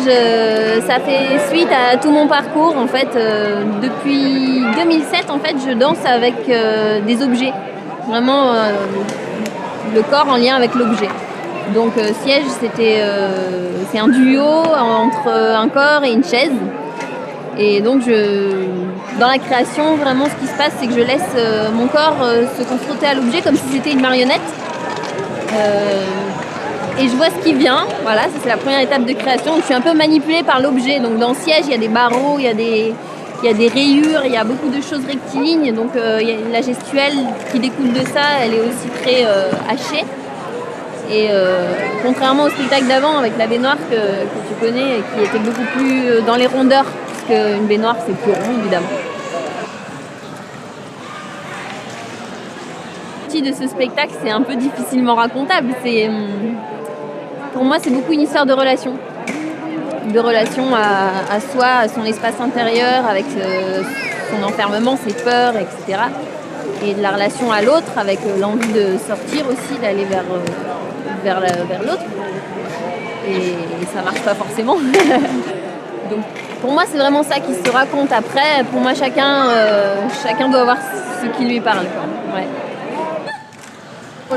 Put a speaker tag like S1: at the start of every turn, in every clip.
S1: ça fait suite à tout mon parcours. En fait, depuis 2007, en fait, je danse avec des objets. Vraiment, le corps en lien avec l'objet. Donc, siège, c'est un duo entre un corps et une chaise. Et donc, dans la création, vraiment, ce qui se passe, c'est que je laisse mon corps se confronter à l'objet comme si c'était une marionnette. Et je vois ce qui vient. Voilà, ça c'est la première étape de création. Donc, je suis un peu manipulée par l'objet. Donc, dans le siège, il y a des barreaux, il y a des rayures, il y a beaucoup de choses rectilignes. Donc, la gestuelle qui découle de ça, elle est aussi très hachée. Et contrairement au spectacle d'avant avec la baignoire que tu connais et qui était beaucoup plus dans les rondeurs, qu'une baignoire c'est plus rond évidemment. De ce spectacle, c'est un peu difficilement racontable. Pour moi, c'est beaucoup une histoire de relation à soi, à son espace intérieur, avec son enfermement, ses peurs, etc. Et de la relation à l'autre, avec l'envie de sortir aussi, d'aller vers l'autre. Et ça marche pas forcément. Donc, pour moi, c'est vraiment ça qui se raconte. Après, pour moi, chacun doit avoir ce qui lui parle, quoi. Ouais.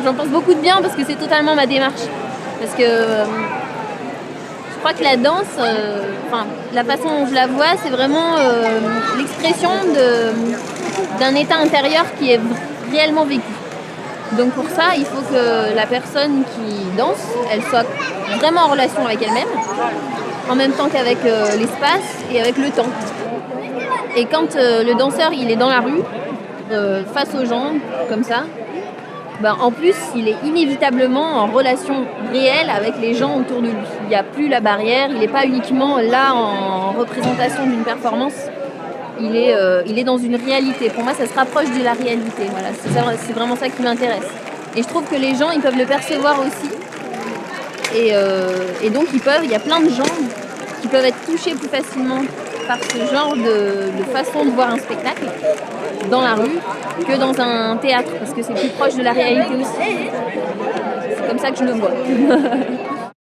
S1: J'en pense beaucoup de bien parce que c'est totalement ma démarche. Parce que je crois que la danse, la façon dont je la vois, c'est vraiment l'expression d'un état intérieur qui est réellement vécu. Donc pour ça, il faut que la personne qui danse, elle soit vraiment en relation avec elle-même, en même temps qu'avec l'espace et avec le temps. Et quand le danseur il est dans la rue, face aux gens, comme ça, en plus, il est inévitablement en relation réelle avec les gens autour de lui. Il n'y a plus la barrière, il n'est pas uniquement là en représentation d'une performance, il est dans une réalité. Pour moi, ça se rapproche de la réalité. Voilà, c'est vraiment ça qui m'intéresse. Et je trouve que les gens, ils peuvent le percevoir aussi. Et donc, il y a plein de gens qui peuvent être touchés plus facilement par ce genre de façon de voir un spectacle dans la rue que dans un théâtre, parce que c'est plus proche de la réalité aussi. C'est comme ça que je le vois.